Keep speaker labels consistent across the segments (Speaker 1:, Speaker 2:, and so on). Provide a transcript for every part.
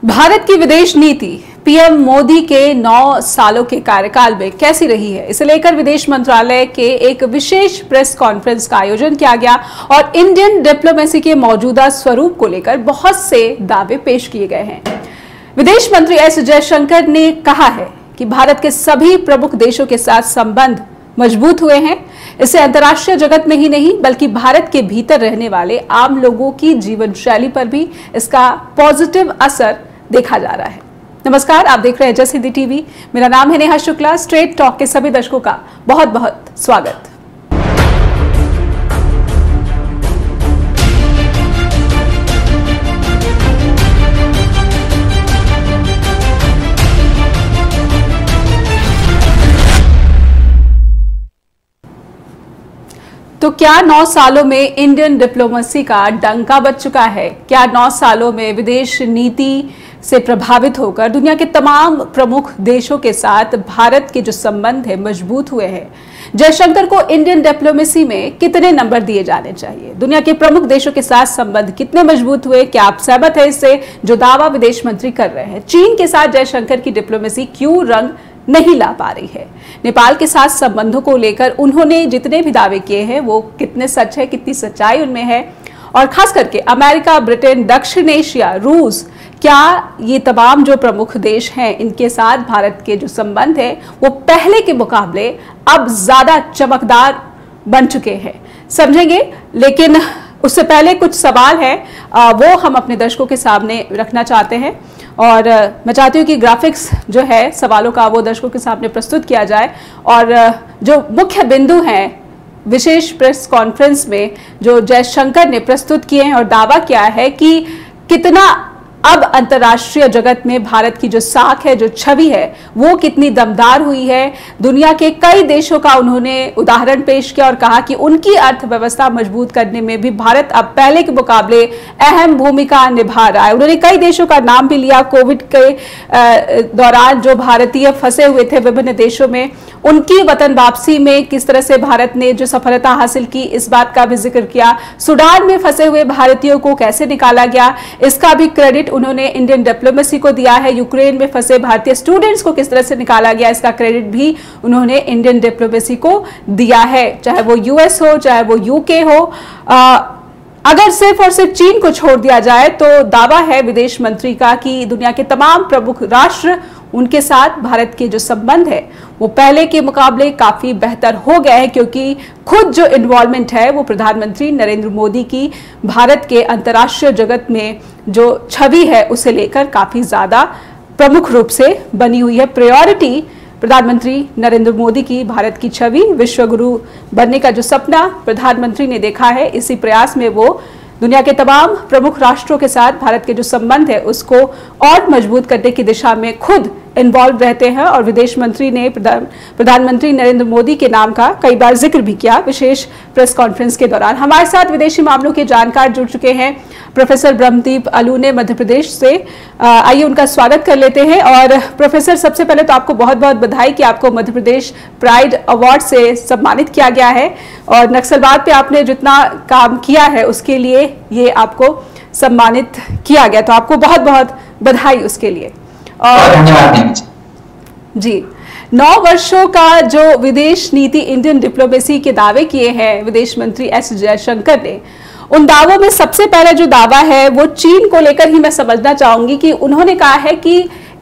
Speaker 1: भारत की विदेश नीति पीएम मोदी के 9 सालों के कार्यकाल में कैसी रही है, इसे लेकर विदेश मंत्रालय के एक विशेष प्रेस कॉन्फ्रेंस का आयोजन किया गया और इंडियन डिप्लोमेसी के मौजूदा स्वरूप को लेकर बहुत से दावे पेश किए गए हैं। विदेश मंत्री एस जयशंकर ने कहा है कि भारत के सभी प्रमुख देशों के साथ संबंध मजबूत हुए हैं। इससे अंतर्राष्ट्रीय जगत में ही नहीं बल्कि भारत के भीतर रहने वाले आम लोगों की जीवन शैली पर भी इसका पॉजिटिव असर देखा जा रहा है। नमस्कार, आप देख रहे हैं जस हिंदी टीवी। मेरा नाम है नेहा शुक्ला। स्ट्रेट टॉक के सभी दर्शकों का बहुत बहुत स्वागत। तो क्या 9 सालों में इंडियन डिप्लोमेसी का डंका बज चुका है? क्या 9 सालों में विदेश नीति से प्रभावित होकर दुनिया के तमाम प्रमुख देशों के साथ भारत के जो संबंध है मजबूत हुए हैं? जयशंकर को इंडियन डिप्लोमेसी में कितने नंबर दिए जाने चाहिए? दुनिया के प्रमुख देशों के साथ संबंध कितने मजबूत हुए? क्या आप सहमत हैं इससे जो दावा विदेश मंत्री कर रहे हैं? चीन के साथ जयशंकर की डिप्लोमेसी क्यों रंग नहीं ला पा रही है? नेपाल के साथ संबंधों को लेकर उन्होंने जितने भी दावे किए हैं वो कितने सच है, कितनी सच्चाई उनमें है? और खास करके अमेरिका, ब्रिटेन, दक्षिण एशिया, रूस, क्या ये तमाम जो प्रमुख देश हैं इनके साथ भारत के जो संबंध है वो पहले के मुकाबले अब ज्यादा चमकदार बन चुके हैं? समझेंगे, लेकिन उससे पहले कुछ सवाल है वो हम अपने दर्शकों के सामने रखना चाहते हैं और मैं चाहती हूँ कि ग्राफिक्स जो है सवालों का वो दर्शकों के सामने प्रस्तुत किया जाए और जो मुख्य बिंदु हैं विशेष प्रेस कॉन्फ्रेंस में जो जयशंकर ने प्रस्तुत किए हैं और दावा किया है कि कितना अब अंतर्राष्ट्रीय जगत में भारत की जो साख है, जो छवि है, वो कितनी दमदार हुई है। दुनिया के कई देशों का उन्होंने उदाहरण पेश किया और कहा कि उनकी अर्थव्यवस्था मजबूत करने में भी भारत अब पहले के मुकाबले अहम भूमिका निभा रहा है। उन्होंने कई देशों का नाम भी लिया। कोविड के दौरान जो भारतीय फंसे हुए थे विभिन्न देशों में, उनकी वतन वापसी में किस तरह से भारत ने जो सफलता हासिल की, इस बात का भी जिक्र किया। सूडान में फंसे हुए भारतीयों को कैसे निकाला गया, इसका भी क्रेडिट उन्होंने इंडियन डिप्लोमेसी को दिया है। यूक्रेन में फंसे भारतीय स्टूडेंट्स को किस तरह से निकाला गया, इसका क्रेडिट भी उन्होंने इंडियन डिप्लोमेसी को दिया है, चाहे वो यूएस हो, चाहे वो यूके हो। अगर सिर्फ और सिर्फ चीन को छोड़ दिया जाए तो दावा है विदेश मंत्री का कि दुनिया के तमाम प्रमुख राष्ट्र, उनके साथ भारत के जो संबंध है वो पहले के मुकाबले काफी बेहतर हो गए हैं, क्योंकि खुद जो इन्वॉल्वमेंट है वो प्रधानमंत्री नरेंद्र मोदी की भारत के अंतर्राष्ट्रीय जगत में जो छवि है उसे लेकर काफी ज्यादा प्रमुख रूप से बनी हुई है। प्रायोरिटी प्रधानमंत्री नरेंद्र मोदी की भारत की छवि, विश्व गुरु बनने का जो सपना प्रधानमंत्री ने देखा है, इसी प्रयास में वो दुनिया के तमाम प्रमुख राष्ट्रों के साथ भारत के जो संबंध है उसको और मजबूत करने की दिशा में खुद इन्वॉल्व रहते हैं। और विदेश मंत्री ने प्रधानमंत्री नरेंद्र मोदी के नाम का कई बार जिक्र भी किया विशेष प्रेस कॉन्फ्रेंस के दौरान। हमारे साथ विदेशी मामलों के जानकार जुड़ चुके हैं प्रोफेसर ब्रह्मदीप अलूने मध्य प्रदेश से। आइए उनका स्वागत कर लेते हैं। और प्रोफेसर, सबसे पहले तो आपको बहुत बहुत बधाई कि आपको मध्य प्रदेश प्राइड अवार्ड से सम्मानित किया गया है और नक्सलवाद पे आपने जितना काम किया है उसके लिए ये आपको सम्मानित किया गया, तो आपको बहुत बहुत बधाई उसके लिए। और जी, 9 वर्षों का जो विदेश नीति इंडियन डिप्लोमेसी के दावे किए हैं विदेश मंत्री एस जयशंकर ने, उन दावों में सबसे पहला जो दावा है वो चीन को लेकर ही मैं समझना चाहूंगी कि उन्होंने कहा है कि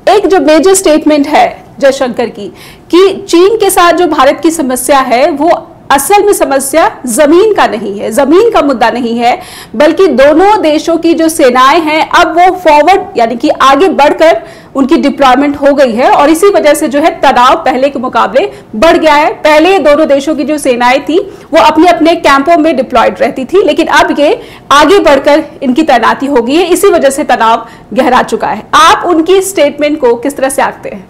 Speaker 1: एक जो मेजर स्टेटमेंट है जयशंकर की कि चीन के साथ जो भारत की समस्या है वो असल में समस्या जमीन का नहीं है, जमीन का मुद्दा नहीं है, बल्कि दोनों देशों की जो सेनाएं हैं अब वो फॉरवर्ड यानी कि आगे बढ़कर उनकी डिप्लॉयमेंट हो गई है और इसी वजह से जो है तनाव पहले के मुकाबले बढ़ गया है। पहले दोनों देशों की जो सेनाएं थी वो अपने अपने कैंपों में डिप्लॉयड रहती थी, लेकिन अब ये आगे बढ़कर इनकी तैनाती हो गई है, इसी वजह से तनाव गहरा चुका है। आप उनकी स्टेटमेंट को किस तरह से आंकते हैं?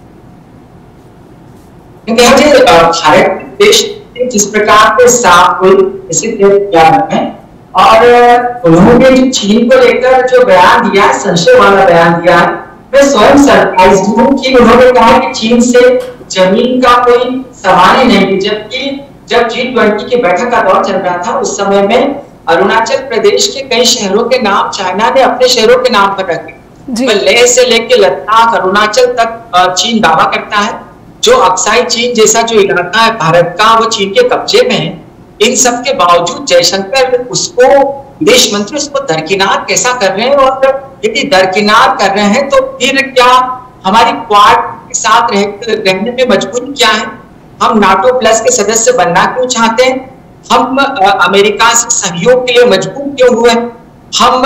Speaker 2: भारत देश जिस प्रकार के साफ हुई इसी में और उन्होंने जो चीन को लेकर जो बयान दिया, संशय वाला बयान दिया, मैं स्वयं सरप्राइज हूँ कि उन्होंने कहा कि चीन से जमीन का कोई सवाल ही नहीं, जबकि जब G20 की बैठक का दौर चल रहा था उस समय में अरुणाचल प्रदेश के कई शहरों के नाम चाइना ने अपने शहरों के नाम पर रखे वह लेह से लेकर लद्दाख, अरुणाचल तक चीन दावा करता है। जो अक्साई चीन जैसा जो इलाका है भारत का, वो चीन के कब्जे में है। इन सब के बावजूद जयशंकर उसको, विदेश मंत्री उसको दरकिनार कैसा कर रहे हैं, और यदि दरकिनार कर रहे हैं तो फिर क्या हमारी क्वाड के साथ रहने में मजबूरी क्या है? हम नाटो प्लस के सदस्य बनना क्यों चाहते हैं? हम अमेरिका से सहयोग के लिए मजबूर क्यों हुए? हम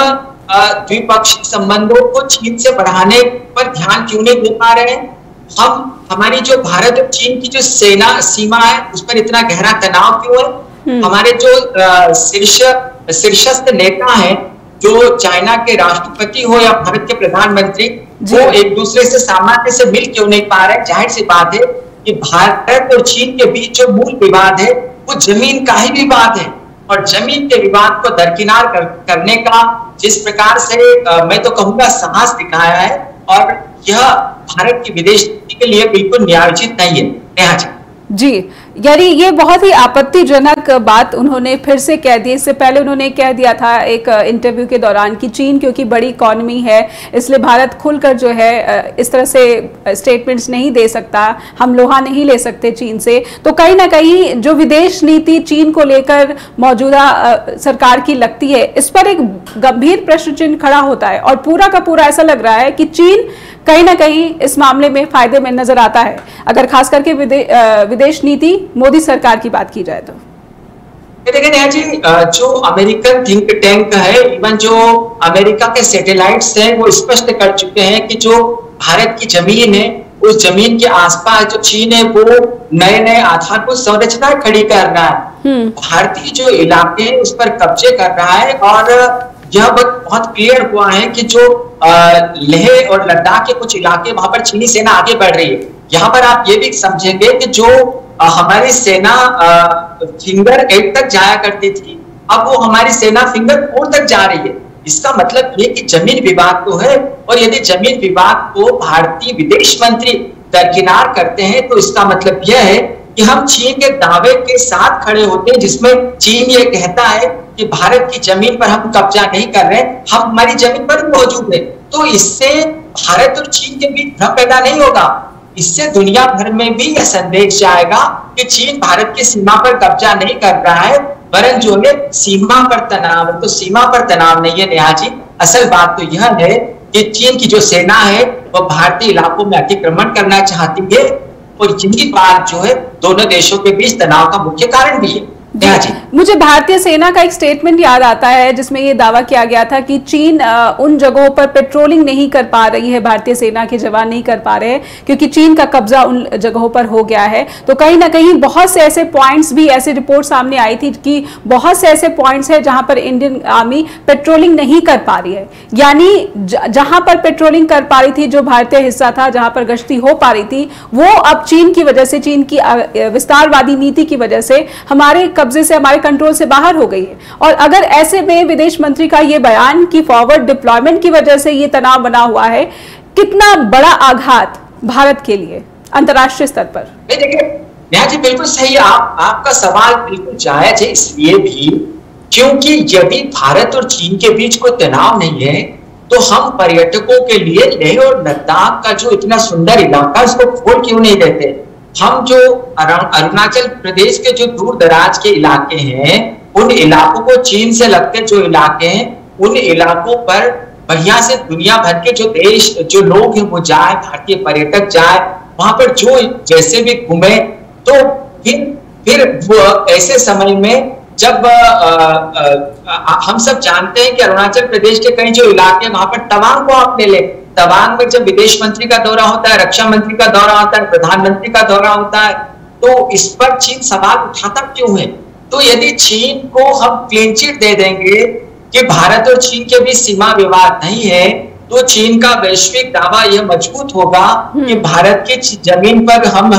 Speaker 2: द्विपक्षीय संबंधों को चीन से बढ़ाने पर ध्यान क्यों नहीं दे पा रहे हैं? हम हमारी जो भारत और चीन की जो सेना सीमा है उस पर इतना गहरा तनाव क्यों है? हमारे जो शीर्षस्थ नेता हैं, जो चाइना के राष्ट्रपति हो या भारत के प्रधानमंत्री, वो एक दूसरे से सामान्य से मिल क्यों नहीं पा रहे? जाहिर सी बात है कि भारत और चीन के बीच जो मूल विवाद है वो जमीन का ही विवाद है, और जमीन के विवाद को दरकिनार करने का जिस प्रकार से मैं तो कहूंगा साहस दिखाया है, और यह भारत की विदेश नीति के लिए बिल्कुल न्यायोचित नहीं है। नेहा
Speaker 1: जी, यानी ये बहुत ही आपत्तिजनक बात उन्होंने फिर से कह दी। इससे पहले उन्होंने कह दिया था एक इंटरव्यू के दौरान कि चीन क्योंकि बड़ी इकोनॉमी है इसलिए भारत खुलकर जो है इस तरह से स्टेटमेंट्स नहीं दे सकता, हम लोहा नहीं ले सकते चीन से। तो कहीं ना कहीं जो विदेश नीति चीन को लेकर मौजूदा सरकार की लगती है, इस पर एक गंभीर प्रश्न चिन्ह खड़ा होता है, और पूरा का पूरा ऐसा लग रहा है कि चीन कहीं ना कहीं इस मामले में फायदे में नजर आता है, अगर खास करके विदेश नीति मोदी सरकार की बात की जाए तो।
Speaker 2: देखिए नेहा जी, जो अमेरिकन थिंक टैंक है, इवन जो अमेरिका के सैटेलाइट्स हैं, वो स्पष्ट कर चुके हैं कि जो भारत की जमीन है उस जमीन के आसपास जो चीन है वो नए नए आधारभूत संरचनाएं खड़ी कर रहा है, भारतीय जो इलाके हैं उस पर कब्जे कर रहा है। और यह बहुत क्लियर हुआ है कि जो लेह और लद्दाख के कुछ इलाके, वहां पर चीनी सेना आगे बढ़ रही है। यहाँ पर आप ये भी समझेंगे कि जो हमारी सेना फिंगर 8 तक जाया करती थी, अब वो हमारी सेना फिंगर 4 तक जा रही है। इसका मतलब ये कि जमीन विवाद तो है, और यदि जमीन विवाद को भारतीय विदेश मंत्री दरकिनार करते हैं तो इसका मतलब यह है कि हम चीन के दावे के साथ खड़े होते हैं, जिसमें चीन ये कहता है कि भारत की जमीन पर हम कब्जा नहीं कर रहे, हम हमारी जमीन पर मौजूद है। तो इससे भारत और चीन के बीच भ्रम पैदा नहीं होगा, इससे दुनिया भर में भी यह संदेश जाएगा कि चीन भारत की सीमा पर कब्जा नहीं कर रहा है, वरन जो है सीमा पर तनाव। तो सीमा पर तनाव नहीं है नेहा जी, असल बात तो यह है कि चीन की जो सेना है वो भारतीय इलाकों में अतिक्रमण करना चाहती है, और जिनकी बात जो है दोनों देशों के बीच तनाव का मुख्य कारण भी है।
Speaker 1: मुझे भारतीय सेना का एक स्टेटमेंट याद आता है जिसमें यह दावा किया गया था कि चीन उन जगहों पर पेट्रोलिंग नहीं कर पा रही है, भारतीय सेना के जवान नहीं कर पा रहे हैं क्योंकि चीन का कब्जा उन जगहों पर हो गया है। तो कहीं ना कहीं बहुत से ऐसे पॉइंट्स भी, ऐसे रिपोर्ट सामने आई थी कि बहुत से ऐसे पॉइंट्स हैं जहां पर इंडियन आर्मी पेट्रोलिंग नहीं कर पा रही है, यानी जहां पर पेट्रोलिंग कर पा रही थी, जो भारतीय हिस्सा था जहां पर गश्ती हो पा रही थी, वो अब चीन की वजह से, चीन की विस्तारवादी नीति की वजह से हमारे कब्जे से, हमारे कंट्रोल से बाहर हो गई है। और अगर ऐसे में विदेश मंत्री का ये बयान कि फॉरवर्ड डिप्लॉयमेंट की वजह से ये तनाव बना हुआ है, कितना बड़ा आघात भारत के लिए अंतर्राष्ट्रीय स्तर पर।
Speaker 2: देखिए नेहा जी, बिल्कुल सही, आपका सवाल बिल्कुल जायज है, इसलिए भी क्योंकि यदि भारत और चीन के बीच कोई तनाव नहीं है तो हम पर्यटकों के लिए लेह और लद्दाख का जो इतना सुंदर इलाका, इसको खोल क्यों नहीं देते? हम जो अरुणाचल प्रदेश के जो दूर दराज के इलाके हैं, उन इलाकों को, चीन से लगते जो इलाके हैं, उन इलाकों पर बढ़िया से दुनिया भर के जो देश, जो लोग हैं वो जाए, भारतीय पर्यटक जाए, वहां पर जो जैसे भी घूमे। तो फिर वो ऐसे समय में जब हम सब जानते हैं कि अरुणाचल प्रदेश के कई जो इलाके, वहां पर तवांग को आप ले ले, तवांग में जब विदेश मंत्री का दौरा होता है, रक्षा मंत्री का दौरा होता है, प्रधानमंत्री का दौरा होता है, तो इस पर चीन सवाल उठाता क्यों है? तो यदि चीन को हम क्लीन चिट दे देंगे कि भारत और चीन के बीच सीमा विवाद नहीं है, तो चीन का वैश्विक दावा यह मजबूत होगा कि भारत की जमीन पर हम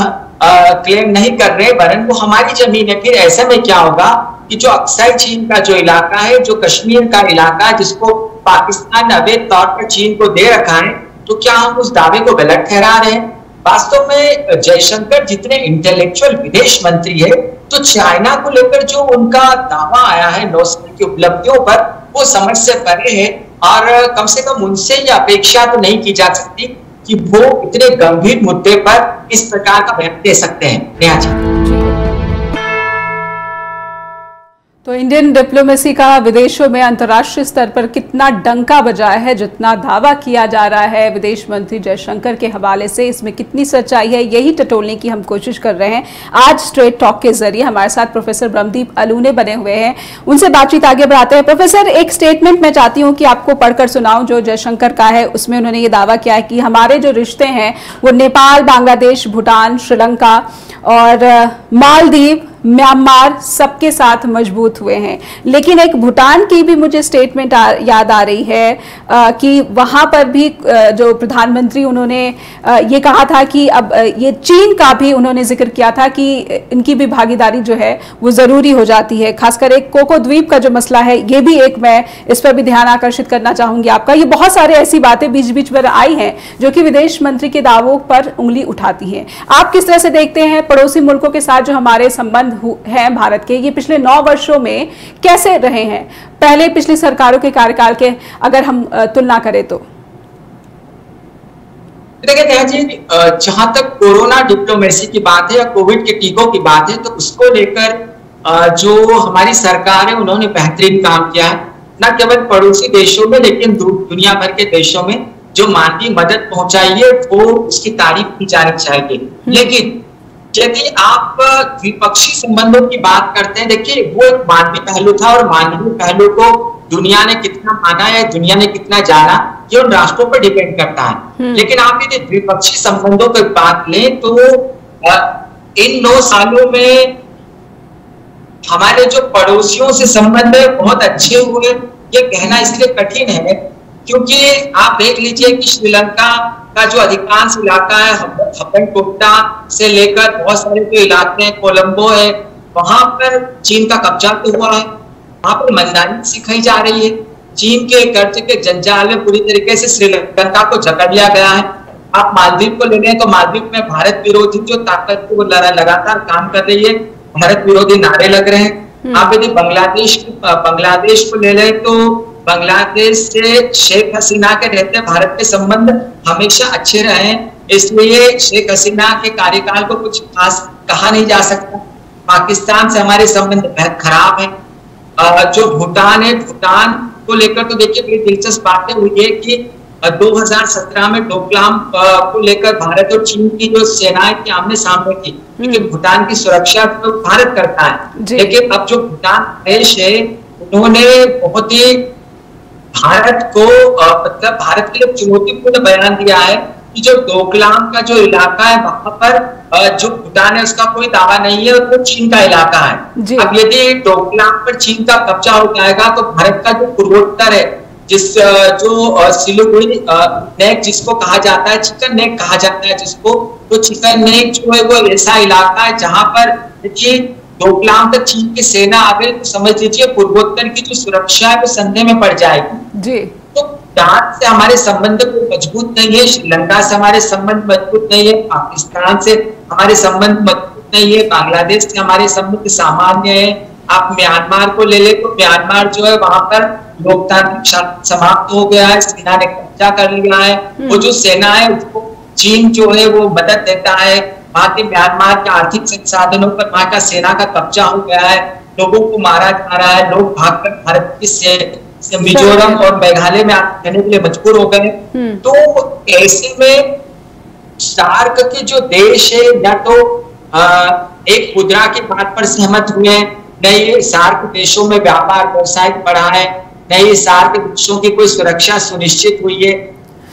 Speaker 2: क्लेम नहीं कर रहे, वरन वो हमारी जमीन है। फिर ऐसे में क्या होगा कि जो अक्साई चीन का जो इलाका है, जो कश्मीर का इलाका है, जिसको पाकिस्तान ने अवैध तौर पर चीन को दे रखा है, तो क्या हम उस दावे को गलत ठहरा रहे हैं? वास्तव में जयशंकर जितने इंटेलेक्चुअल विदेश मंत्री है, तो चाइना को लेकर जो उनका दावा आया है नौसेना की उपलब्धियों पर, वो समझ से परे है। और कम से कम उनसे ये अपेक्षा तो नहीं की जा सकती कि वो इतने गंभीर मुद्दे पर इस प्रकार का बयान दे सकते हैं। नेहा जी,
Speaker 1: तो इंडियन डिप्लोमेसी का विदेशों में अंतर्राष्ट्रीय स्तर पर कितना डंका बजा है, जितना दावा किया जा रहा है विदेश मंत्री जयशंकर के हवाले से, इसमें कितनी सच्चाई है, यही टटोलने की हम कोशिश कर रहे हैं। आज स्ट्रेट टॉक के जरिए हमारे साथ प्रोफेसर ब्रह्मदीप अलूने बने हुए हैं, उनसे बातचीत आगे बढ़ाते हैं। प्रोफेसर, एक स्टेटमेंट मैं चाहती हूँ कि आपको पढ़कर सुनाऊं जो जयशंकर का है। उसमें उन्होंने ये दावा किया है कि हमारे जो रिश्ते हैं वो नेपाल, बांग्लादेश, भूटान, श्रीलंका और मालदीव, म्यांमार सबके साथ मजबूत हुए हैं। लेकिन एक भूटान की भी मुझे स्टेटमेंट याद आ रही है कि वहां पर भी जो प्रधानमंत्री उन्होंने ये कहा था कि अब ये चीन का भी उन्होंने जिक्र किया था कि इनकी भी भागीदारी जो है वो जरूरी हो जाती है। खासकर एक कोको द्वीप का जो मसला है, ये भी एक, मैं इस पर भी ध्यान आकर्षित करना चाहूंगी आपका। ये बहुत सारे ऐसी बातें बीच बीच में आई हैं जो कि विदेश मंत्री के दावों पर उंगली उठाती हैं। आप किस तरह से देखते हैं पड़ोसी मुल्कों के साथ जो हमारे संबंध हैं भारत के, ये पिछले 9 वर्षों में कैसे रहे हैं, पहले पिछली सरकारों के कार्यकाल के अगर हम तुलना करें तो?
Speaker 2: देखिए नेहा जी, जहां तक कोरोना डिप्लोमेसी की बात है या कोविड के टीकों की बात है, तो उसको लेकर जो हमारी सरकार है उन्होंने बेहतरीन काम किया है। न केवल पड़ोसी देशों में लेकिन दुनिया भर के देशों में जो मानवीय मदद पहुंचाई है वो उसकी तारीफ की जानी चाहिए। लेकिन यदि आप द्विपक्षीय संबंधों की बात करते हैं, देखिए वो एक मानवीय पहलू था और मानवीय पहलू को दुनिया ने कितना माना है, दुनिया ने कितना जाना, ये उन राष्ट्रों पर डिपेंड करता है। लेकिन आप यदि द्विपक्षीय संबंधों की बात लें तो इन 9 सालों में हमारे जो पड़ोसियों से संबंध है बहुत अच्छे हुए। ये कहना इसलिए कठिन है क्योंकि आप देख लीजिए कि श्रीलंका का जो अधिकांश इलाका है, हम्बनटोटा से लेकर बहुत सारे जो इलाके हैं, कोलंबो है, वहां पर चीन का कब्जा तो हुआ है। वहां पर मंदानी सिखाई जा रही है। चीन के कर्ज के जंजाल में पूरी तरीके से श्रीलंका को जकड़ लिया गया है। आप मालदीव को ले लें तो मालदीव में भारत विरोधी जो ताकत वो लगातार काम कर रही है, भारत विरोधी नारे लग रहे हैं। आप यदि बांग्लादेश को ले लें तो बांग्लादेश से शेख हसीना के रहते भारत के संबंध हमेशा अच्छे रहे, इसलिए शेख हसीना के कार्यकाल को कुछ खास कहा नहीं जा सकता। पाकिस्तान से हमारे संबंध बेहद खराब है। जो भूटान है, भूटान को लेकर तो देखिए बड़ी दिलचस्प बातें हुई है कि 2017 में डोकलाम को लेकर भारत और चीन की जो सेनाएं थी आमने सामने थी, क्योंकि भूटान की सुरक्षा तो भारत करता है। लेकिन अब जो भूटान देश है उन्होंने बहुत ही भारत को मतलब भारत के लिए चुनौतीपूर्ण बयान दिया है कि जो डोकलाम का जो इलाका है वहां पर जो भूटान है उसका कोई दावा नहीं है और वो चीन का इलाका है। अब यदि डोकलाम पर चीन का कब्जा हो जाएगा तो भारत का जो पूर्वोत्तर है, जो सिलीगुड़ी नेक जिसको कहा जाता है, चिकन नेक कहा जाता है जिसको, तो चिकन नेक जो है वो ऐसा इलाका है जहां पर देखिए डोकलाम तक चीन की सेना आ गई तो समझ लीजिए पूर्वोत्तर की जो सुरक्षा है वो संदेह में पड़ जाएगी जी। तो भूटान से हमारे संबंध कोई मजबूत नहीं है, श्रीलंका से हमारे संबंध मजबूत नहीं है, पाकिस्तान से हमारे संबंध मजबूत नहीं है, बांग्लादेश से हमारे संबंध सामान्य है। आप म्यांमार को ले ले तो म्यांमार जो है वहां पर लोकतांत्रिक समाप्त हो गया है, सेना ने कब्जा कर लिया है। वो जो सेना है उसको चीन जो है वो मदद देता है। वहां के म्यांमार के आर्थिक संसाधनों पर वहां का सेना का कब्जा हो गया है, लोगों को मारा जा रहा है, लोग भागकर भारत से मिजोरम और मेघालय में रहने के लिए मजबूर हो गए। तो ऐसे में सार्क के जो देश है या तो एक मुद्रा की बात पर सहमत हुए, नहीं सार्क देशों में व्यापार व्यवसाय बढ़ा है, नहीं सार्क देशों की कोई सुरक्षा सुनिश्चित हुई है।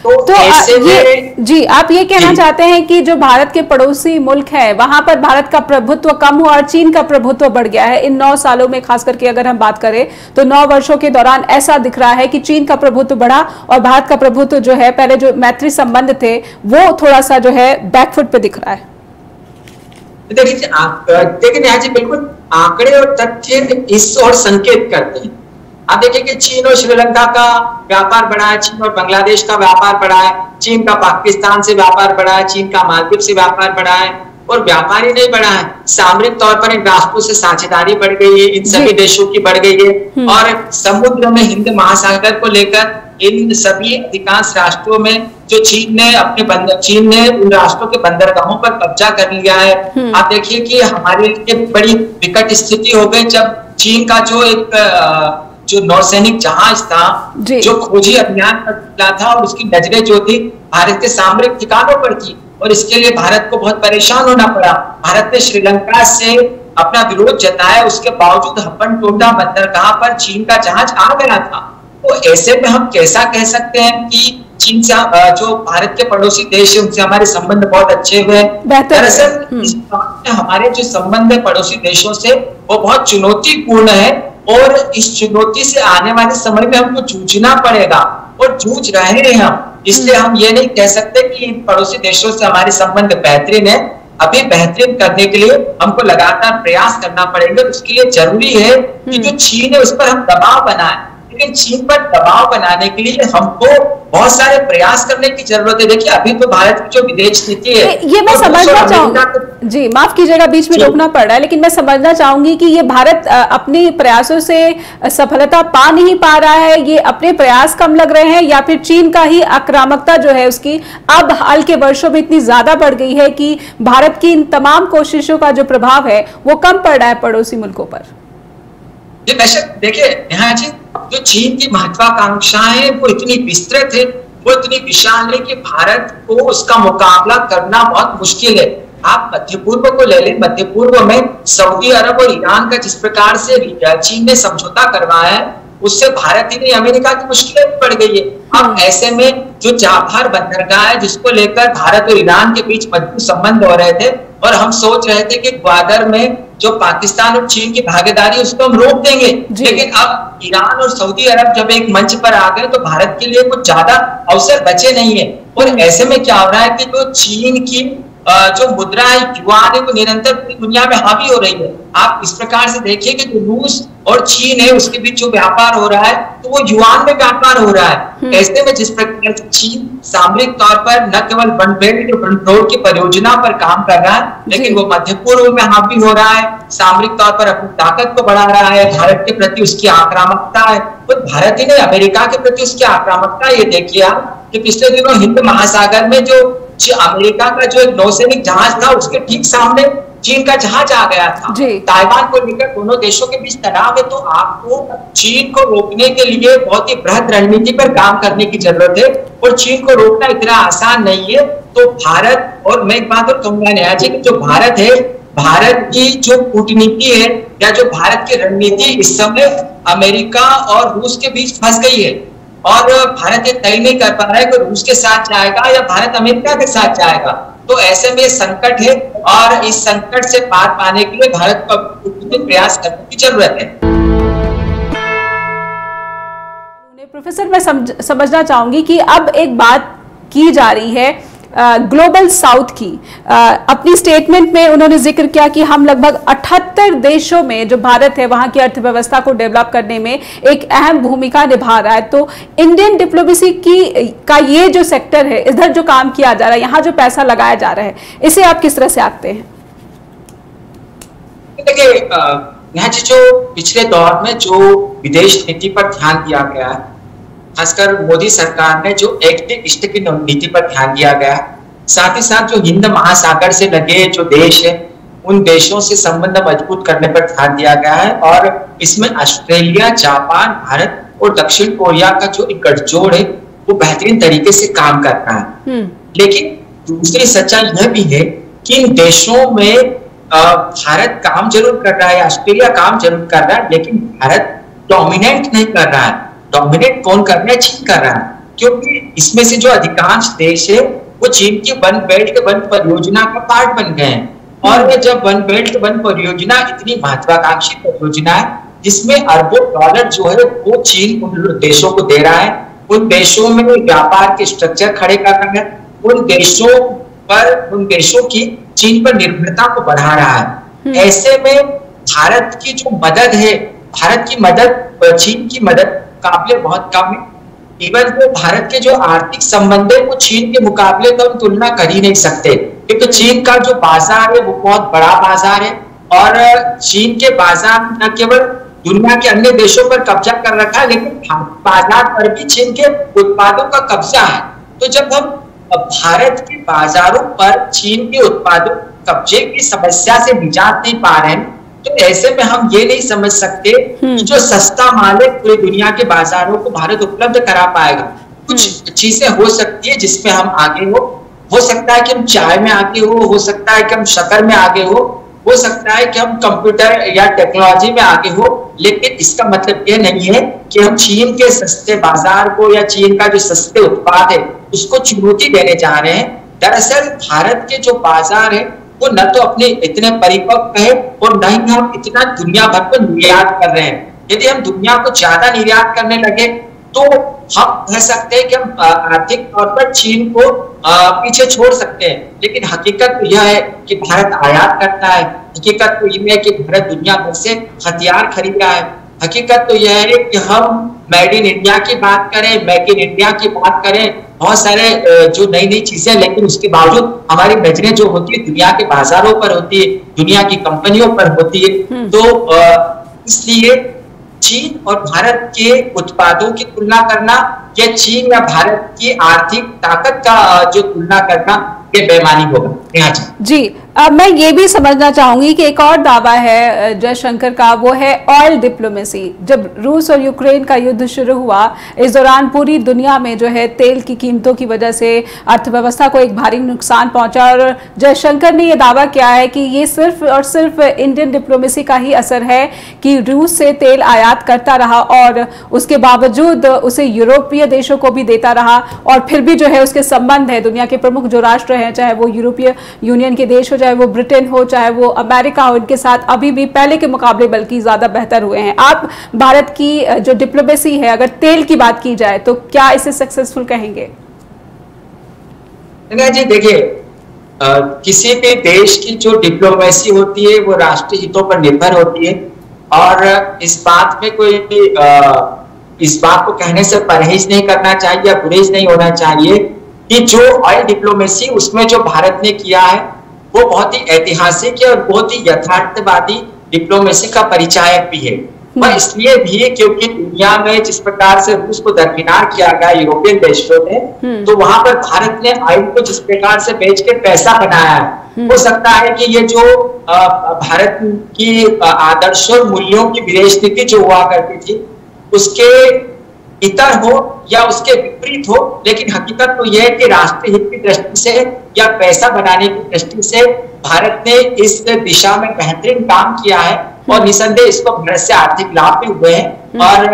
Speaker 2: तो ऐसे में
Speaker 1: जी आप ये कहना चाहते हैं कि जो भारत के पड़ोसी मुल्क है वहां पर भारत का प्रभुत्व कम हुआ और चीन का प्रभुत्व बढ़ गया है इन 9 सालों में। खास करके अगर हम बात करें तो 9 वर्षों के दौरान ऐसा दिख रहा है कि चीन का प्रभुत्व बढ़ा और भारत का प्रभुत्व जो है, पहले जो मैत्री संबंध थे वो थोड़ा सा जो है बैकफुट पे दिख रहा है।
Speaker 2: देखिए नेहा जी, बिल्कुल आंकड़े और तथ्य इस ओर संकेत करते हैं। आप देखिए कि चीन और श्रीलंका का व्यापार बढ़ा है, चीन और बांग्लादेश का व्यापार बढ़ा है, चीन का पाकिस्तान से व्यापार बढ़ा है, चीन का मालदीव से व्यापार बढ़ा है और व्यापार ही नहीं बढ़ा है, सामरिक तौर पर इन राष्ट्रों से साझेदारी बढ़ गई है, इन सभी देशों की बढ़ गई है। और समुद्र में हिंद महासागर को लेकर इन सभी अधिकांश राष्ट्रों में जो चीन ने उन राष्ट्रों के बंदरगाहों पर कब्जा कर लिया है। आप देखिए कि हमारे लिए बड़ी विकट स्थिति हो गई जब चीन का जो नौसैनिक जहाज था जो खोजी अभियान पर निकला था और उसकी नजरें जो थी भारत के सामरिक ठिकानों पर थी, और इसके लिए भारत को बहुत परेशान होना पड़ा। भारत ने श्रीलंका से अपना विरोध जताया, उसके बावजूद हम्बनटोटा बंदरगाह पर चीन का जहाज आ गया था। तो ऐसे में हम कैसा कह सकते हैं कि चीन से जो भारत के पड़ोसी देश है उनसे हमारे संबंध बहुत अच्छे हुए। दरअसल इस बात में हमारे जो संबंध है पड़ोसी देशों से वो बहुत चुनौतीपूर्ण है, और इस चुनौती से आने वाले समय में हमको जूझना पड़ेगा, और जूझ रहे हैं हम। इसलिए हम ये नहीं कह सकते कि पड़ोसी देशों से हमारे संबंध बेहतरीन है। अभी बेहतरीन करने के लिए हमको लगातार प्रयास करना पड़ेगा। उसके लिए जरूरी है कि जो चीन है उस पर हम दबाव बनाएं, लेकिन चीन पर दबाव बनाने के लिए हमको बहुत सारे प्रयास करने की जरूरत है। देखिए अभी तो भारत की जो विदेश नीति है
Speaker 1: ये मैं समझना चाहूंगी, जी माफ कीजिएगा बीच में रोकना पड़ रहा है, लेकिन मैं समझना चाहूंगी कि ये भारत अपने प्रयासों से सफलता पा नहीं पा रहा है, ये अपने प्रयास कम लग रहे हैं, या फिर चीन का ही आक्रामकता जो है उसकी अब हाल के वर्षों में इतनी ज्यादा बढ़ गई है कि भारत की इन तमाम कोशिशों का जो प्रभाव है वो कम पड़ रहा है पड़ोसी मुल्कों पर।
Speaker 2: ये बेशक देखिए नेहा जी, जो चीन की महत्वाकांक्षाएं वो इतनी विस्तृत है, वो इतनी विशाल है कि भारत को उसका मुकाबला करना बहुत मुश्किल है। आप मध्य पूर्व को ले लें, मध्य पूर्व में सऊदी अरब और ईरान का जिस प्रकार से चीन ने समझौता करवाया है उससे भारत ही नहीं अमेरिका की मुश्किलें बढ़ गई है। अब ऐसे में जो चाबहार बंदरगाह है जिसको लेकर भारत और ईरान के बीच मजबूत संबंध हो रहे थे, और हम सोच रहे थे कि ग्वादर में जो पाकिस्तान और चीन की भागीदारी उसको हम रोक देंगे, लेकिन अब ईरान और सऊदी अरब जब एक मंच पर आ गए तो भारत के लिए कुछ ज्यादा अवसर बचे नहीं है। और ऐसे में क्या हो रहा है कि जो चीन की जो मुद्रा है युआन है वो निरंतर पूरी दुनिया में हावी हो रही है। आप इस प्रकार से देखिए कि जो रूस और चीन है उसके बीच जो व्यापार हो रहा है तो वो युआन में व्यापार हो रहा है। ऐसे में जिस प्रकार से चीन सामरिक तौर पर न केवल वन बेल्ट वन रोड की परियोजना पर काम कर रहा है, लेकिन वो मध्य पूर्व में हावी हो रहा है, सामरिक तौर पर अपनी ताकत को बढ़ा रहा है, भारत के प्रति उसकी आक्रामकता है। तो भारत ही नहीं अमेरिका के प्रति उसकी आक्रामकता ये देखिए आप कि पिछले दिनों हिंद महासागर में जो अमेरिका का जो एक नौसैनिक जहाज था उसके ठीक सामने चीन का जहाज आ गया था। ताइवान को लेकर दोनों देशों के बीच तनाव है, तो आपको चीन को रोकने के लिए बहुत ही बृहद रणनीति पर काम करने की जरूरत है, और चीन को रोकना इतना आसान नहीं है। तो भारत, और मैं एक बात और कहूंगा नेहा जी कि जो भारत है, भारत की जो कूटनीति है या जो भारत की रणनीति इस समय अमेरिका और रूस के बीच फंस गई है, और भारत ये तय नहीं कर पा रहा है कि रूस के साथ जाएगा या भारत अमेरिका के साथ जाएगा। तो ऐसे में संकट है, और इस संकट से पार पाने के लिए भारत को प्रयास करने की जरूरत है।
Speaker 1: प्रोफेसर मैं समझना चाहूंगी कि अब एक बात की जा रही है ग्लोबल साउथ की। अपनी स्टेटमेंट में उन्होंने जिक्र किया कि हम लगभग 78 देशों में जो भारत है वहां की अर्थव्यवस्था को डेवलप करने में एक अहम भूमिका निभा रहा है। तो इंडियन डिप्लोमेसी का ये जो सेक्टर है, इधर जो काम किया जा रहा है, यहाँ जो पैसा लगाया जा रहा है, इसे आप किस तरह से आंकते हैं?
Speaker 2: देखिए नेहा जी, जो पिछले दौर में जो विदेश नीति पर ध्यान दिया गया है, खासकर मोदी सरकार ने जो एक्ट ईस्ट की नीति पर ध्यान दिया गया, साथ ही साथ जो हिंद महासागर से लगे जो देश है उन देशों से संबंध मजबूत करने पर ध्यान दिया गया है, और इसमें ऑस्ट्रेलिया, जापान, भारत और दक्षिण कोरिया का जो एक गठजोड़ है वो बेहतरीन तरीके से काम कर रहा है। लेकिन दूसरी सच्चाई यह भी है कि इन देशों में भारत काम जरूर कर रहा है, ऑस्ट्रेलिया काम जरूर कर रहा है, लेकिन भारत डोमिनेट नहीं कर रहा है। डोमिनेट कौन कर रहा है? चीन कर रहा है, क्योंकि इसमें से जो अधिकांश देश है वो चीन की वन बेल्ट वन परियोजना का पार्ट बन गए हैं। और जब वन बेल्ट वन परियोजना इतनी महत्वाकांक्षी परियोजना है जिसमें अरबों डॉलर जो है वो चीन उन देशों को दे रहा है, उन देशों में व्यापार के स्ट्रक्चर खड़े कर रहा है, उन देशों की चीन पर निर्भरता को बढ़ा रहा है। ऐसे में भारत की जो मदद है, भारत की मदद चीन की मदद काबिल बहुत कम है। इवन वो भारत के जो आर्थिक संबंध है वो चीन के मुकाबले तो हम तुलना कर ही नहीं सकते। क्योंकि चीन का जो बाजार है वो बहुत बड़ा बाजार है, और चीन के बाजार न केवल दुनिया के अन्य देशों पर कब्जा कर रखा है, लेकिन बाजार पर भी चीन के उत्पादों का कब्जा है। तो जब हम भारत के बाजारों पर चीन के उत्पादों कब्जे की समस्या से निजात नहीं पा रहे हैं, तो ऐसे में हम ये नहीं समझ सकते कि जो सस्ता माल है पूरी दुनिया के बाजारों को भारत उपलब्ध करा पाएगा। कुछ चीजें हो सकती है जिसमें हम आगे हो सकता है कि हम चाय में आगे हो सकता है कि हम शक्कर में आगे हो सकता है कि हम कंप्यूटर या टेक्नोलॉजी में आगे हो, लेकिन इसका मतलब ये नहीं है कि हम चीन के सस्ते बाजार को या चीन का जो सस्ते उत्पाद है उसको चुनौती देने जा रहे हैं। दरअसल भारत के जो बाजार है वो न तो अपने इतने परिपक्व है और न ही हम इतना दुनिया भर को निर्यात कर रहे हैं। यदि हम दुनिया को ज्यादा निर्यात करने लगे तो हम कह सकते हैं कि हम आर्थिक तौर पर चीन को पीछे छोड़ सकते हैं, लेकिन हकीकत तो यह है कि भारत आयात करता है। हकीकत तो यह है कि भारत दुनिया भर से हथियार खरीद रहा है। हकीकत तो यह है कि हम मेड इन इंडिया की बात करें, मेक इन इंडिया की बात करें, बहुत सारे जो नई नई चीजें, लेकिन उसके बावजूद हमारी नजरें जो होती है दुनिया के बाजारों पर होती है, दुनिया की कंपनियों पर होती है। तो इसलिए चीन और भारत के उत्पादों की तुलना करना या चीन या भारत की आर्थिक ताकत का जो तुलना करना ये बेईमानी होगा।
Speaker 1: जी, अब मैं ये भी समझना चाहूंगी कि एक और दावा है जयशंकर का, वो है ऑयल डिप्लोमेसी। जब रूस और यूक्रेन का युद्ध शुरू हुआ, इस दौरान पूरी दुनिया में जो है तेल की कीमतों की वजह से अर्थव्यवस्था को एक भारी नुकसान पहुंचा, और जयशंकर ने यह दावा किया है कि ये सिर्फ और सिर्फ इंडियन डिप्लोमेसी का ही असर है कि रूस से तेल आयात करता रहा और उसके बावजूद उसे यूरोपीय देशों को भी देता रहा, और फिर भी जो है उसके संबंध है दुनिया के प्रमुख जो राष्ट्र हैं, चाहे वो यूरोपीय यूनियन के देश हो, चाहे वो ब्रिटेन हो, चाहे वो अमेरिका हो, इनके साथ अभी भी पहले के मुकाबले बल्कि ज्यादा बेहतर हुए हैं। आप भारत की जो डिप्लोमेसी है, अगर तेल की बात की जाए तो क्या इसे सक्सेसफुल कहेंगे?
Speaker 2: जी देखिए, किसी भी देश की जो डिप्लोमेसी होती है वो राष्ट्रीय हितों पर निर्भर होती है, और इस बात में कोई इस बात को कहने से परहेज नहीं करना चाहिए या गुरेज नहीं होना चाहिए कि जो ऑयल डिप्लोमेसी उसमें जो भारत ने किया है वो बहुत ही ऐतिहासिक है और बहुत ही यथार्थवादी डिप्लोमेसी का परिचायक भी है। और इसलिए भी क्योंकि दुनिया में जिस प्रकार से रूस को दरकिनार किया गया यूरोपियन देशों ने, तो वहां पर भारत ने ऑयल को जिस प्रकार से बेच के पैसा बनाया है, हो सकता है कि ये जो भारत की आदर्श और मूल्यों की विदेश नीति जो हुआ करती थी उसके इतर हो या उसके विपरीत हो, लेकिन हकीकत तो यह है कि राष्ट्रीय हित की दृष्टि से या पैसा बनाने की दृष्टि से भारत ने इस दिशा में बेहतरीन काम किया है, और निसंदेह इसको भारत से आर्थिक लाभ भी हुए हैं। और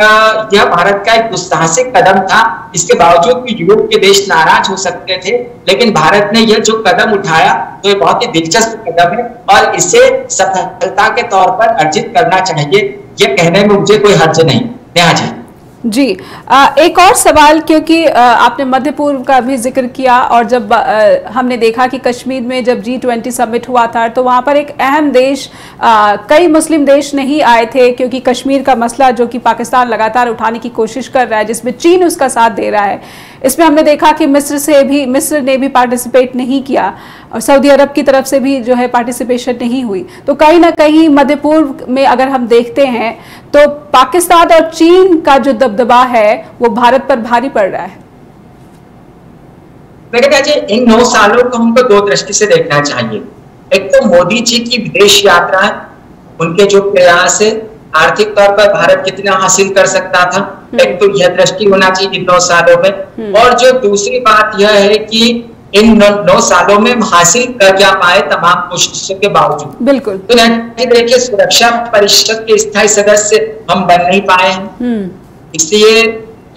Speaker 2: यह भारत का एक दुस्साहसिक कदम था, इसके बावजूद भी यूरोप के देश नाराज हो सकते थे, लेकिन भारत ने यह जो कदम उठाया तो ये बहुत ही दिलचस्प कदम है और इसे सफलता के तौर पर अर्जित करना चाहिए, यह कहने में मुझे कोई हर्ज नहीं। नेहा जी
Speaker 1: जी, एक और सवाल, क्योंकि आपने मध्य पूर्व का भी जिक्र किया, और जब हमने देखा कि कश्मीर में जब G20 समिट हुआ था तो वहाँ पर एक अहम देश, कई मुस्लिम देश नहीं आए थे, क्योंकि कश्मीर का मसला जो कि पाकिस्तान लगातार उठाने की कोशिश कर रहा है, जिसमें चीन उसका साथ दे रहा है, इसमें हमने देखा कि मिस्र ने भी पार्टिसिपेट नहीं किया, और सऊदी अरब की तरफ से भी जो है पार्टिसिपेशन नहीं हुई। तो कहीं ना कहीं मध्य पूर्व में अगर हम देखते हैं तो पाकिस्तान और चीन का जो दबदबा है वो भारत पर भारी पड़ रहा है।
Speaker 2: मेरे ख्याल इन 9 सालों को हमको दो दृष्टि से देखना चाहिए। एक तो मोदी जी की विदेश यात्रा है, उनके जो प्रयास है, आर्थिक तौर पर भारत कितना हासिल कर सकता था, एक तो यह दृष्टि होना चाहिए इन 9 सालों में। और जो दूसरी बात यह है कि इन 9 सालों में हासिल कर क्या पाए तमाम कोशिशों के बावजूद।
Speaker 1: बिल्कुल।
Speaker 2: तो देखिए, सुरक्षा परिषद के स्थायी सदस्य हम बन नहीं पाए हैं, इसलिए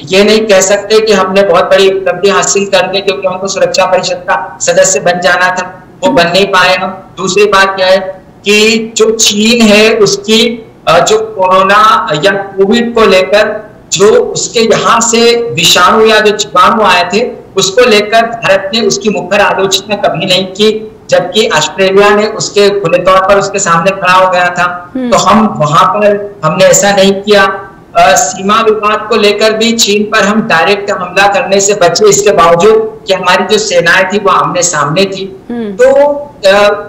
Speaker 2: ये नहीं कह सकते कि हमने बहुत बड़ी उपलब्धि हासिल कर ली क्योंकि हमको सुरक्षा परिषद का सदस्य बन जाना था, वो बन नहीं पाए हम। दूसरी बात क्या है कि जो चीन है उसकी जो कोरोना या कोविड को लेकर जो उसके यहाँ से विषाणु या जो जीवाणु आए थे उसको लेकर भारत ने उसकी मुखर आलोचना कभी नहीं की, जबकि ऑस्ट्रेलिया ने उसके खुले तौर पर उसके सामने खड़ा हो गया था। तो हम वहां पर हमने ऐसा नहीं किया। सीमा विवाद को लेकर भी चीन पर हम डायरेक्ट हमला करने से बचे, इसके बावजूद कि हमारी जो सेनाएं थी वो आमने सामने थी। तो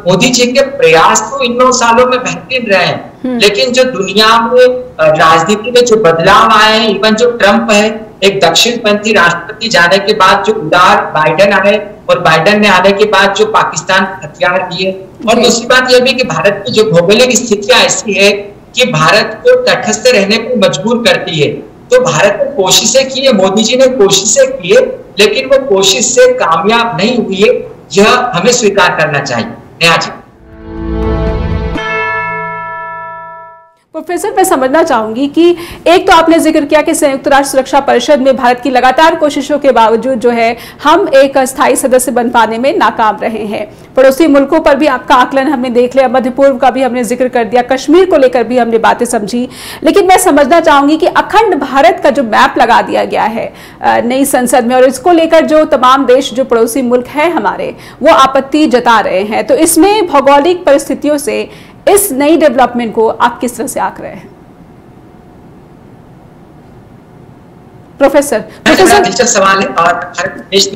Speaker 2: मोदी जी के प्रयास तो इन 9 सालों में बेहतरीन रहे हैं, लेकिन जो दुनिया में राजनीति में जो बदलाव आए हैं, इवन जो ट्रंप है एक दक्षिणपंथी राष्ट्रपति जाने के बाद जो उदार बाइडेन आए, और बाइडेन ने आने के बाद जो पाकिस्तान हथियार दिए, और दूसरी बात यह भी कि भारत की जो भौगोलिक स्थितियां ऐसी है कि भारत को तटस्थ रहने पर मजबूर करती है। तो भारत ने कोशिशें की है, मोदी जी ने कोशिशें की है, लेकिन वो कोशिश से कामयाब नहीं हुई है, यह हमें स्वीकार करना चाहिए। नेहा जी।
Speaker 1: प्रोफेसर, मैं समझना चाहूंगी कि एक तो आपने जिक्र किया कि संयुक्त राष्ट्र सुरक्षा परिषद में भारत की लगातार कोशिशों के बावजूद जो है हम एक स्थायी सदस्य बन पाने में नाकाम रहे हैं। पड़ोसी मुल्कों पर भी आपका आकलन हमने देख लिया, मध्य पूर्व का भी हमने जिक्र कर दिया, कश्मीर को लेकर भी हमने बातें समझी, लेकिन मैं समझना चाहूंगी कि अखंड भारत का जो मैप लगा दिया गया है नई संसद में, और इसको लेकर जो तमाम देश जो पड़ोसी मुल्क हैं हमारे वो आपत्ति जता रहे हैं, तो इसमें भौगोलिक परिस्थितियों से इस नई डेवलपमेंट को आप किस तरह से आंक रहे हैं प्रोफेसर?
Speaker 2: बड़ा दिलचस्प सवाल है, और देश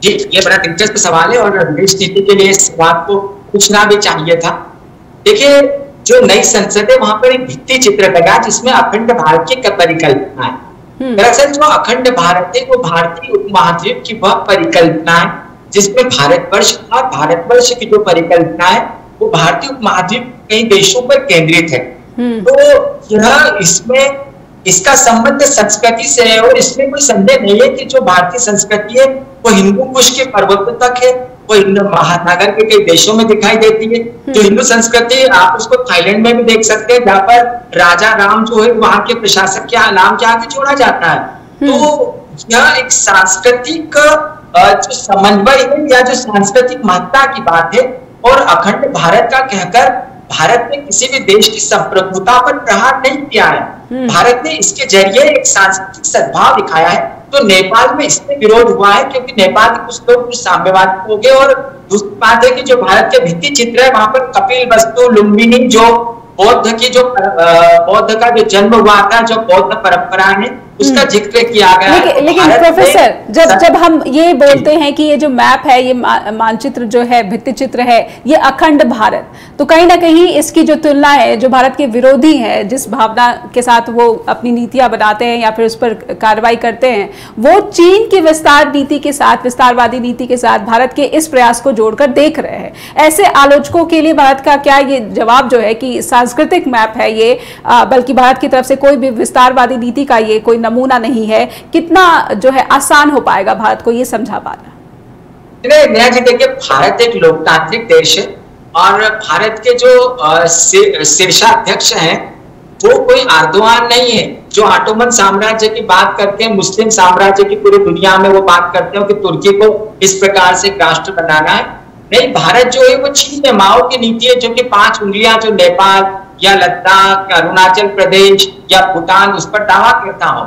Speaker 2: जी ये बड़ा दिलचस्प सवाल है, और देश नीति के लिए इस बात को पूछना भी चाहिए था। देखिए, जो नई संसद है वहां पर एक भित्ति चित्र लगा जिसमें अखंड भारत की परिकल्पना है। दरअसल जो अखंड भारत है वो भारतीय उपमहाद्वीप की वह परिकल्पना है जिसमें भारतवर्ष और भारतवर्ष की जो परिकल्पना है वो भारतीय उपमहाद्वीप कई देशों पर केंद्रित है। तो यह इसमें इसका संबंध संस्कृति से है, और इसमें कोई संदेह नहीं है कि जो भारतीय संस्कृति है वो हिंदू कुश के पर्वतों तक है, वो हिंद महासागर के कई देशों में दिखाई देती है। जो हिंदू संस्कृति आप उसको थाईलैंड में भी देख सकते हैं, जहाँ पर राजा राम जो है वहां के प्रशासक के नाम के आगे जोड़ा जाता है। तो यह एक सांस्कृतिक जो समन्वय है या जो सांस्कृतिक महत्ता की बात है, और अखंड भारत का कहकर भारत ने किसी भी देश की संप्रभुता पर प्रहार नहीं किया है। भारत ने इसके जरिए एक सांस्कृतिक सद्भाव दिखाया है। तो नेपाल में इसमें विरोध हुआ है क्योंकि नेपाल के कुछ लोग कुछ साम्यवादी हो गए, और दूसरी बात है कि जो भारत के भित्ति चित्र है वहां पर कपिल वस्तु लुम्बिनी जो बौद्ध की जो बौद्ध का जो जन्म हुआ था, जो बौद्ध परंपरा है उसका जिक्र किया गया।
Speaker 1: लेकिन प्रोफेसर, जब हम ये बोलते हैं कि ये जो मैप है, ये मानचित्र जो है, भित्ति चित्र है, ये अखंड भारत, तो कहीं ना कहीं इसकी जो तुलना है, जो भारत के विरोधी है, जिस भावना के साथ वो अपनी नीतियां बनाते हैं या फिर उस पर कार्रवाई करते हैं, वो चीन की विस्तार नीति के साथ, विस्तारवादी नीति के साथ भारत के इस प्रयास को जोड़कर देख रहे हैं। ऐसे आलोचकों के लिए भारत का क्या ये जवाब जो है कि सांस्कृतिक मैप है ये, बल्कि भारत की तरफ से कोई भी विस्तारवादी नीति का ये कोई नमूना नहीं है, कितना जो है आसान हो पाएगा भारत को ये समझा पाना?
Speaker 2: नया जी, देखिए, भारत एक लोकतांत्रिक देश है, और भारत के जो शीर्षाध्यक्ष हैं वो कोई अर्दोआन नहीं है जो ऑटोमन साम्राज्य की बात करते हैं, मुस्लिम साम्राज्य की पूरी दुनिया में वो बात करते हैं कि तुर्की को इस प्रकार से राष्ट्र बनाना है। नहीं, भारत जो है वो चीन में माओ की नीति है, जो कि 5 उंगलियां जो नेपाल या लद्दाख या अरुणाचल प्रदेश या भूटान उस पर दावा करता हो।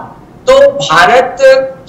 Speaker 2: तो भारत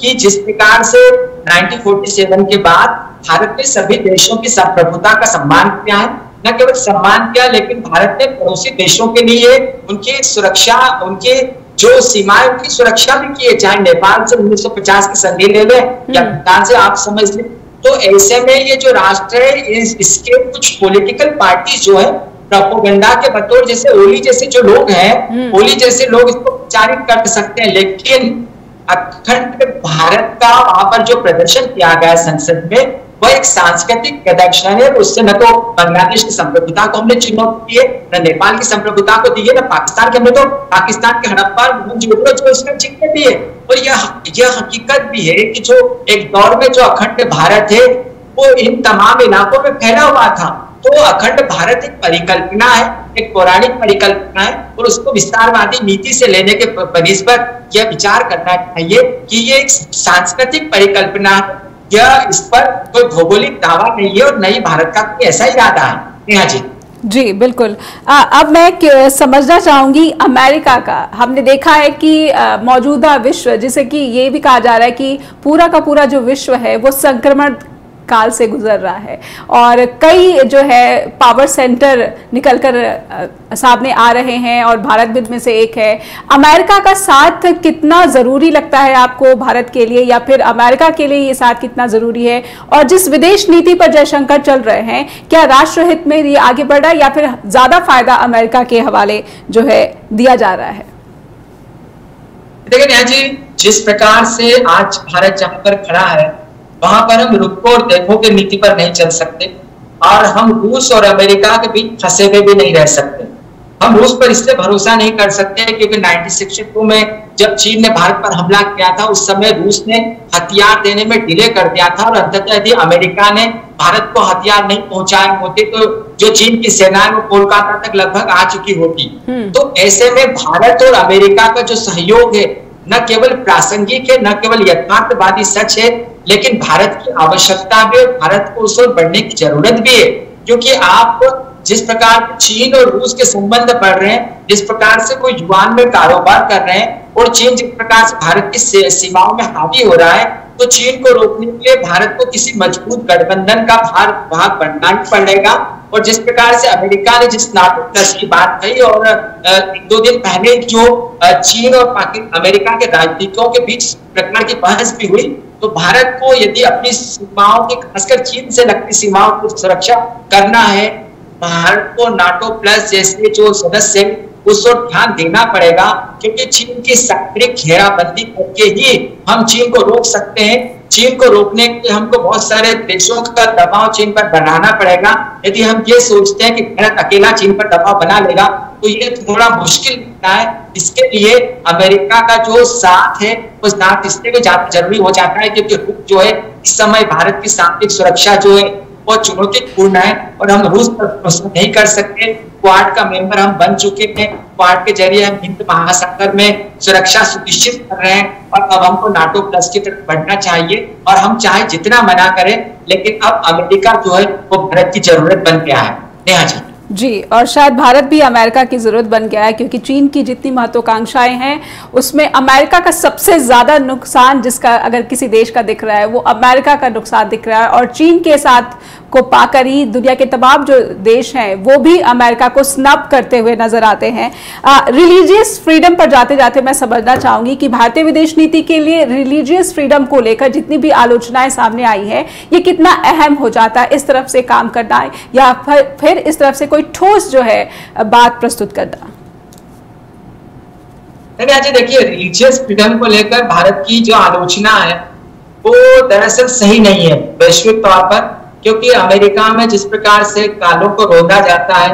Speaker 2: की जिस प्रकार से 1947 के बाद भारत ने सभी देशों की संप्रभुता का सम्मान किया है, न केवल सम्मान किया लेकिन भारत ने पड़ोसी देशों के लिए उनकी सुरक्षा, उनके जो सीमाएं, उनकी सुरक्षा भी की है, चाहे नेपाल से 1950 की संधि ले ले या भूटान से आप समझ लें। तो ऐसे में ये जो राष्ट्र है, इसके कुछ पॉलिटिकल पार्टी जो है प्रोपेगेंडा के बतौर, जैसे ओली जैसे जो लोग हैं, ओली जैसे लोग इसको प्रचारित कर सकते हैं, लेकिन अखंड भारत का वहां पर जो प्रदर्शन किया गया संसद में वह एक सांस्कृतिक प्रदर्शन है। उससे न तो बांग्लादेश की संप्रभुता को हमने चुनौती दी है, न नेपाल की संप्रभुता को दी है, न पाकिस्तान के, हमने तो पाकिस्तान के हड़प्पा जो इसका जिक्र भी है। और यह हकीकत भी है कि जो एक दौर में जो अखंड भारत है वो इन तमाम इलाकों में फैला हुआ था। तो अखंड भारत एक परिकल्पना है, एक पौराणिक परिकल्पना है, और उसको विस्तारवादी नीति से लेने के बनिस्बत यह विचार करना चाहिए कि ये एक सांस्कृतिक परिकल्पना है, यह इस पर कोई भौगोलिक दावा नहीं है, और नई भारत का कोई ऐसा इरादा है। नेहा जी।
Speaker 1: जी बिल्कुल। अब मैं समझना चाहूंगी अमेरिका का। हमने देखा है कि मौजूदा विश्व, जिसे कि ये भी कहा जा रहा है कि पूरा का पूरा जो विश्व है वो संक्रमण काल से गुजर रहा है और कई जो है पावर सेंटर निकलकर सामने आ रहे हैं और भारत भी में से एक है। अमेरिका का साथ कितना ज़रूरी लगता है आपको भारत के लिए, या फिर अमेरिका के लिए ये साथ कितना ज़रूरी है? और जिस विदेश नीति पर जयशंकर चल रहे हैं, क्या राष्ट्रहित में ये आगे बढ़ रहा है या फिर ज़्यादा फायदा अमेरिका के हवाले जो है दिया जा रहा है?
Speaker 2: देखिए नेहा जी, जिस प्रकार से आज भारत जहां पर खड़ा है वहां पर हम रुको और देखो के नीति पर नहीं चल सकते और हम रूस और अमेरिका के बीच फंसे हुए भी नहीं रह सकते। हम रूस पर इसलिए भरोसा नहीं कर सकते क्योंकि 1962 में जब चीन ने भारत पर हमला किया था उस समय रूस ने हथियार देने में डिले कर दिया था और अंततः यदि अमेरिका ने भारत को हथियार नहीं पहुंचाए होते तो जो चीन की सेना है वो कोलकाता तक लगभग आ चुकी होती। तो ऐसे में भारत और अमेरिका का जो सहयोग है न केवल प्रासंगिक है, न केवल यथार्थवादी सच है, लेकिन भारत की आवश्यकता भी है, भारत को उस ओर बढ़ने की जरूरत भी है। क्योंकि आप जिस प्रकार चीन और रूस के संबंध बढ़ रहे हैं, जिस प्रकार से कोई युवान में कारोबार कर रहे हैं और चीन जिस प्रकार से भारत की सीमाओं में हावी हो रहा है, तो चीन को रोकने के लिए भारत को किसी मजबूत गठबंधन का भाग बनना ही पड़ेगा। और जिस प्रकार से अमेरिका ने जिस नाटो प्लस की बात कही और एक दो दिन पहले जो चीन और अमेरिका के राजनीतिकों के बीच प्रकरण की बहस भी हुई, तो भारत को यदि अपनी सीमाओं की, खासकर चीन से लगती सीमाओं की सुरक्षा करना है, भारत को नाटो प्लस जैसे जो सदस्य उस ओर ध्यान देना पड़ेगा। क्योंकि चीन की सामरिक घेराबंदी करके ही हम चीन को रोक सकते हैं। चीन को रोकने के लिए हमको बहुत सारे देशों का दबाव चीन पर बनाना पड़ेगा। यदि हम ये सोचते हैं कि भारत अकेला चीन पर दबाव बना लेगा तो ये थोड़ा मुश्किल लगता है। इसके लिए अमेरिका का जो साथ है वो साथ इसलिए भी ज्यादा जरूरी हो जाता है क्योंकि जो है इस समय भारत की सामरिक सुरक्षा जो है वो चुनौतीपूर्ण है और हम रूस पर भरोसा नहीं कर सकते। क्वाड का मेंबर हम बन चुके हैं, क्वाड के जरिए हम हिंद महासागर में सुरक्षा सुनिश्चित कर रहे हैं और अब हमको नाटो प्लस की तरफ बढ़ना चाहिए। और हम चाहे जितना मना करें, लेकिन अब अमेरिका जो है वो भारत की जरूरत बन गया है। नेहा जी,
Speaker 1: और शायद भारत भी अमेरिका की जरूरत बन गया है क्योंकि चीन की जितनी महत्वाकांक्षाएं हैं उसमें अमेरिका का सबसे ज्यादा नुकसान जिसका अगर किसी देश का दिख रहा है वो अमेरिका का नुकसान दिख रहा है। और चीन के साथ को पाकर ही दुनिया के तमाम जो देश हैं वो भी अमेरिका को स्नब करते हुए नजर आते हैं। रिलीजियस फ्रीडम पर जाते जाते मैं समझना चाहूंगी कि भारतीय विदेश नीति के लिए रिलीजियस फ्रीडम को लेकर जितनी भी आलोचनाएं सामने आई है ये कितना अहम हो जाता है इस तरफ से काम करना या फिर इस तरफ से कोई ठोस जो है बात प्रस्तुत करना?
Speaker 2: जी देखिए, रिलीजियस फ्रीडम को लेकर भारत की जो आलोचना है वो दरअसल सही नहीं है वैश्विक तौर पर। क्योंकि अमेरिका में जिस प्रकार से कालों को रोंदा जाता है,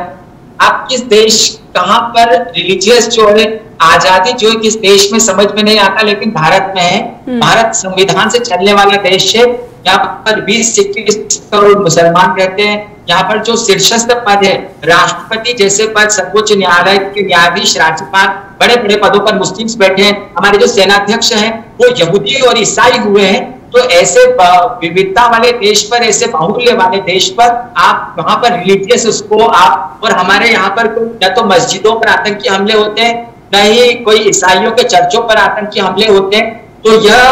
Speaker 2: आप किस देश कहां पर रिलीजियस जो है आजादी जो है किस देश में समझ में नहीं आता, लेकिन भारत में है। भारत संविधान से चलने वाला देश है। यहाँ पर 20-21 करोड़ मुसलमान रहते हैं। यहाँ पर जो शीर्षस्थ पद है राष्ट्रपति जैसे पद, सर्वोच्च न्यायालय के न्यायाधीश, राज्यपाल, बड़े बड़े पदों पर मुस्लिम्स बैठे हैं। हमारे जो सेनाध्यक्ष हैं वो यहूदी और ईसाई हुए हैं। तो ऐसे विविधता वाले देश पर, ऐसे बाहुल्य वाले देश पर आप वहां पर रिलीजियस उसको आप, और हमारे यहाँ पर न तो मस्जिदों पर आतंकी हमले होते हैं, न ही कोई ईसाइयों के चर्चों पर आतंकी हमले होते हैं। तो यह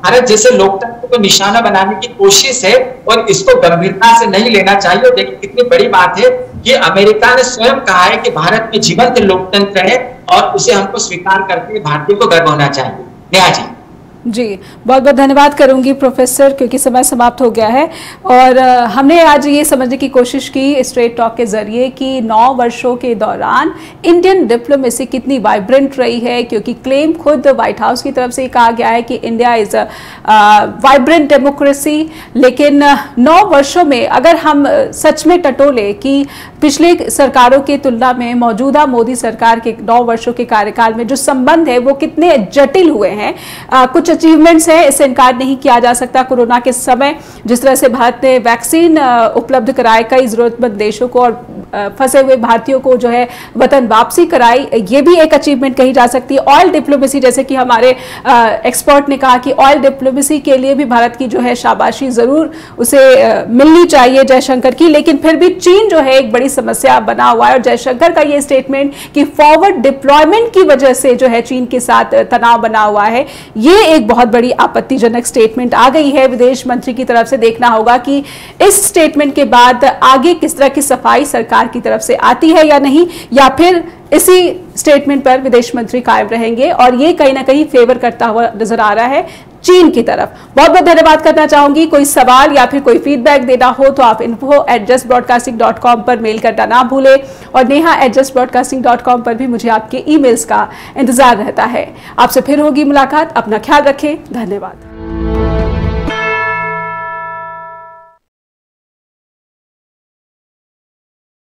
Speaker 2: भारत जैसे लोकतंत्र को निशाना बनाने की कोशिश है और इसको गंभीरता से नहीं लेना चाहिए। और देखिए कितनी बड़ी बात है, ये अमेरिका ने स्वयं कहा है कि भारत में जीवंत लोकतंत्र है और उसे हमको स्वीकार करके भारतीय को गर्व होना चाहिए। नेहा
Speaker 1: जी, बहुत बहुत धन्यवाद करूंगी प्रोफेसर, क्योंकि समय समाप्त हो गया है। और हमने आज ये समझने की कोशिश की स्ट्रेट टॉक के जरिए कि 9 वर्षों के दौरान इंडियन डिप्लोमेसी कितनी वाइब्रेंट रही है, क्योंकि क्लेम खुद व्हाइट हाउस की तरफ से कहा गया है कि India is a vibrant democracy. लेकिन 9 वर्षों में अगर हम सच में टटोले कि पिछले सरकारों की तुलना में मौजूदा मोदी सरकार के 9 वर्षों के कार्यकाल में जो संबंध है वो कितने जटिल हुए हैं। कुछ अचीवमेंट्स है, इससे इनकार नहीं किया जा सकता। कोरोना के समय जिस तरह से भारत ने वैक्सीन उपलब्ध कराए, कई जरूरतमंद देशों को और फंसे हुए भारतीयों को जो है वतन वापसी कराई, ये भी एक अचीवमेंट कही जा सकती है। ऑयल डिप्लोमेसी, जैसे कि हमारे एक्सपर्ट ने कहा कि ऑयल डिप्लोमेसी के लिए भी भारत की जो है शाबाशी जरूर उसे मिलनी चाहिए जयशंकर की। लेकिन फिर भी चीन जो है एक बड़ी समस्या बना हुआ है और जयशंकर का ये स्टेटमेंट कि फॉरवर्ड डिप्लॉयमेंट की वजह से जो है चीन के साथ तनाव बना हुआ है, ये एक एक बहुत बड़ी आपत्तिजनक स्टेटमेंट आ गई है विदेश मंत्री की तरफ से। देखना होगा कि इस स्टेटमेंट के बाद आगे किस तरह की सफाई सरकार की तरफ से आती है या नहीं, या फिर इसी स्टेटमेंट पर विदेश मंत्री कायम रहेंगे, और ये कहीं ना कहीं फेवर करता हुआ नजर आ रहा है चीन की तरफ। बहुत बहुत धन्यवाद करना चाहूंगी। कोई सवाल या फिर कोई फीडबैक देना हो तो आप info@justbroadcasting.com पर मेल करना ना भूलें, और neha@justbroadcasting.com पर भी मुझे आपके ईमेल्स का इंतजार रहता है। आपसे फिर होगी मुलाकात। अपना ख्याल रखें। धन्यवाद।